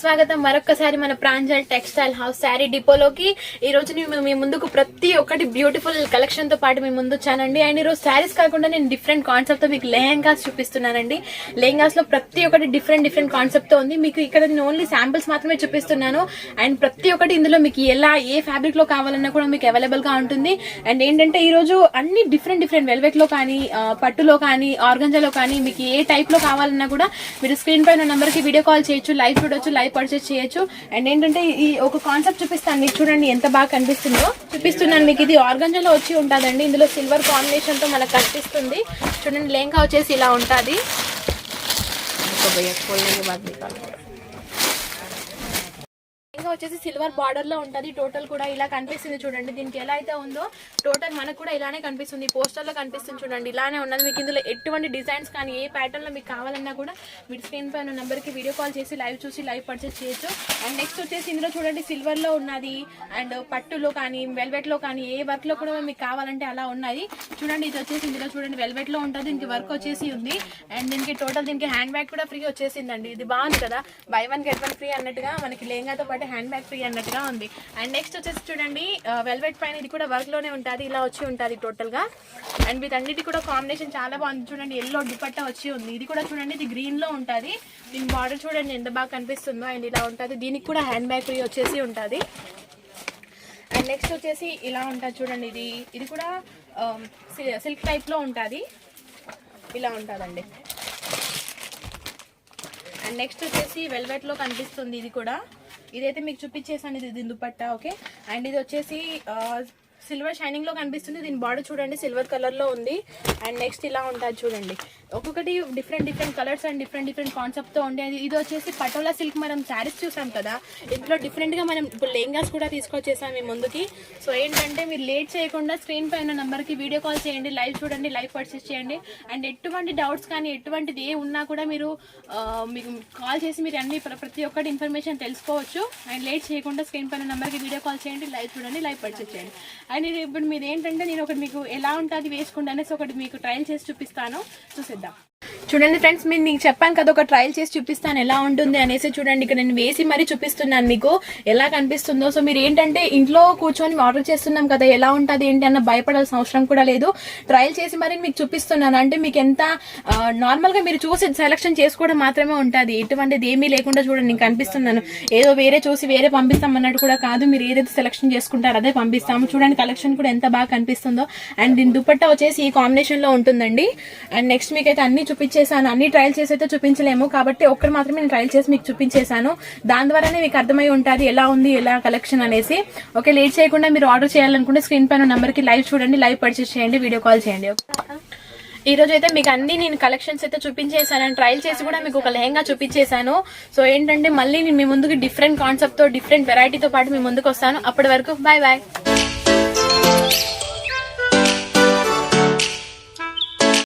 స్వాగతం మరొకసారి మన ప్రాంజల్ టెక్స్టైల్ హౌస్ శారీ డిపోలోకి. ఈ రోజు నేను మీ ముందుకు ప్రతి ఒక్కటి బ్యూటిఫుల్ కలెక్షన్ తో పాటు మీ ముందు వచ్చానండి. అండ్ ఈరోజు శారీస్ కాకుండా నేను డిఫరెంట్ కాన్సెప్ట్ తో మీకు లెహంగాస్ చూపిస్తున్నానండి. లెహంగాస్ లో ప్రతి ఒక్కటి డిఫరెంట్ కాన్సెప్ట్ తో ఉంది. మీకు ఇక్కడ నేను ఓన్లీ శాంపిల్స్ మాత్రమే చూపిస్తున్నాను. అండ్ ప్రతి ఒక్కటి ఇందులో మీకు ఎలా ఏ ఫ్యాబ్రిక్ లో కావాలన్నా కూడా మీకు అవైలబుల్ గా ఉంటుంది. అండ్ ఏంటంటే ఈ రోజు అన్ని డిఫరెంట్ వెల్వెట్ లో కానీ, పట్టులో కానీ, ఆర్గంజాలో కానీ మీకు ఏ టైప్ లో కావాలన్నా కూడా మీరు స్క్రీన్ పైన నంబర్ కి వీడియో కాల్ చేయొచ్చు, లైవ్ చూడొచ్చు, లైవ్ పర్చేస్ చేయొచ్చు. అండ్ ఏంటంటే ఈ ఒక కాన్సెప్ట్ చూపిస్తాను మీకు. చూడండి ఎంత బాగా కనిపిస్తుందో చూపిస్తున్నాను మీకు. ఇది ఆర్గంజాలో వచ్చి ఉంటుందండి. ఇందులో సిల్వర్ కాంబినేషన్ తో మనకు కనిపిస్తుంది. చూడండి లెహంగా వచ్చేసి ఇలా ఉంటుంది. వచ్చేసి సిల్వర్ బార్డర్ లో ఉంటది. టోటల్ కూడా ఇలా కనిపిస్తుంది చూడండి. దీనికి ఎలా అయితే ఉందో టోటల్ మనకు కూడా ఇలానే కనిపిస్తుంది. పోస్టర్ లో కనిపిస్తుంది చూడండి, ఇలానే ఉన్నది. మీకు ఇందులో ఎటువంటి డిజైన్స్ కానీ ఏ ప్యాటర్న్ లో మీకు కావాలన్నా కూడా మీరు స్క్రీన్ పైన నెంబర్ కి వీడియో కాల్ చేసి లైవ్ చూసి లైవ్ పర్చేస్ చేయొచ్చు. అండ్ నెక్స్ట్ వచ్చేసి ఇందులో చూడండి సిల్వర్ లో ఉన్నది. అండ్ పట్టులో కానీ, వెల్వెట్ లో కానీ ఏ వర్క్ లో కూడా మీకు కావాలంటే అలా ఉన్నాయి. చూడండి ఇది వచ్చేసి ఇందులో చూడండి వెల్వెట్ లో ఉంటుంది. దీనికి వర్క్ వచ్చేసి ఉంది. అండ్ దీనికి టోటల్ దీనికి హ్యాండ్ బ్యాగ్ కూడా ఫ్రీ వచ్చేసిందండి. ఇది బాగుంది కదా, by one get one free అన్నట్టుగా మనకి లెహంగాతో పాటు హ్యాండ్ బ్యాగ్ ఫ్రీ అన్నట్టుగా ఉంది. అండ్ నెక్స్ట్ వచ్చేసి చూడండి వెల్వెట్ పైన ఇది కూడా వర్క్ లోనే ఉంటుంది. ఇలా వచ్చి ఉంటుంది టోటల్ గా. అండ్ వీటన్నిటి కూడా కాంబినేషన్ చాలా బాగుంది. చూడండి ఎల్లో దుపట్టా వచ్చి ఉంది. ఇది కూడా చూడండి ఇది గ్రీన్ లో ఉంటుంది. దీని బార్డర్ చూడండి ఎంత బాగా కనిపిస్తుందో. అండ్ ఇలా ఉంటుంది. దీనికి కూడా హ్యాండ్ బ్యాగ్ ఫ్రీ వచ్చేసి ఉంటుంది. అండ్ నెక్స్ట్ వచ్చేసి ఇలా ఉంటుంది చూడండి. ఇది కూడా సిల్క్ టైప్ లో ఉంటుంది. ఇలా ఉంటుందండి. అండ్ నెక్స్ట్ వచ్చేసి వెల్వెట్ లో కనిపిస్తుంది. ఇది కూడా ఇదైతే మీకు చూపించేసాను. ఇది దుపట్టా. ఓకే. అండ్ ఇది వచ్చేసి సిల్వర్ షైనింగ్ లో కనిపిస్తుంది. దీని బార్డర్ చూడండి సిల్వర్ కలర్ లో ఉంది. అండ్ నెక్స్ట్ ఇలా ఉంటుంది చూడండి. ఒక్కొక్కటి different colours and different concept తో ఉండేది. ఇది వచ్చేసి పటోలా సిల్క్ మనం శారీస్ చూసాం కదా, ఇందులో డిఫరెంట్ గా మనం ఇప్పుడు లెహంగాస్ కూడా తీసుకొచ్చేసాం మీ ముందుకి. సో ఏంటంటే మీరు లేట్ చేయకుండా స్క్రీన్ పైన నంబర్ కి వీడియో కాల్ చేయండి, లైవ్ చూడండి, లైవ్ పర్చేస్ చేయండి. అండ్ ఎటువంటి డౌట్స్ కానీ ఎటువంటిది ఏ ఉన్నా కూడా మీరు మీకు కాల్ చేసి మీరు అన్ని ప్రతి ఒక్కటి ఇన్ఫర్మేషన్ తెలుసుకోవచ్చు. అండ్ లేట్ చేయకుండా స్క్రీన్ పైన నంబర్ కి వీడియో కాల్ చేయండి, లైవ్ చూడండి, లైవ్ పర్చేస్ చేయండి. అండ్ ఇది ఇప్పుడు మీరు ఏంటంటే నేను ఒకటి మీకు ఎలా ఉంటుంది వేసుకుంటా అనేసి ఒకటి మీకు ట్రయల్ చేసి చూపిస్తాను, చూసేద్దాం. చూడండి ఫ్రెండ్స్, నేను మీకు చెప్పాను కదా ఒక ట్రయల్ చేసి చూపిస్తాను ఎలా ఉంటుంది అనేసి. చూడండి ఇక్కడ నేను వేసి మరీ చూపిస్తున్నాను మీకు ఎలా కనిపిస్తుందో. సో మీరు ఏంటంటే ఇంట్లో కూర్చొని ఆర్డర్ చేస్తున్నాం కదా, ఎలా ఉంటుంది ఏంటి అన్న భయపడాల్సిన అవసరం కూడా లేదు. ట్రయల్ చేసి మరీ మీకు చూపిస్తున్నాను. అంటే మీకు ఎంత నార్మల్ గా మీరు చూసి సెలెక్షన్ చేసుకోవడం మాత్రమే ఉంటుంది, ఎటువంటిది ఏమీ లేకుండా. చూడండి నేను కనిపిస్తున్నాను, ఏదో వేరే చూసి వేరే పంపిస్తాం అన్నట్టు కూడా కాదు. మీరు ఏదైతే సెలెక్షన్ చేసుకుంటారో అదే పంపిస్తాము. చూడండి కలెక్షన్ కూడా ఎంత బాగా కనిపిస్తుందో. అండ్ దీని దుపట్టా వచ్చేసి ఈ కాంబినేషన్ లో ఉంటుందండి. అండ్ నెక్స్ట్ మీకైతే అన్ని చూపించేసాను. అన్ని ట్రయల్ చేసి అయితే చూపించలేము కాబట్టి ఒక్కరు మాత్రమే నేను ట్రయల్ చేసి మీకు చూపించేశాను. దాని ద్వారానే మీకు అర్థమై ఉంటుంది ఎలా ఉంది ఎలా కలెక్షన్ అనేసి. ఓకే, లేట్ చేయకుండా మీరు ఆర్డర్ చేయాలనుకుంటే స్క్రీన్ పైన నెంబర్ కి లైవ్ చూడండి, లైవ్ పర్చేస్ చేయండి, వీడియో కాల్ చేయండి. ఈ రోజు అయితే మీకు అన్ని నేను కలెక్షన్స్ అయితే చూపించేసాను. ట్రయల్ చేసి కూడా మీకు ఒక లెహంగా చూపించేశాను. సో ఏంటంటే మళ్ళీ నేను మీ ముందుకు డిఫరెంట్ కాన్సెప్ట్ తో డిఫరెంట్ వెరైటీతో పాటు మీ ముందుకు వస్తాను. అప్పటి వరకు బాయ్ బాయ్.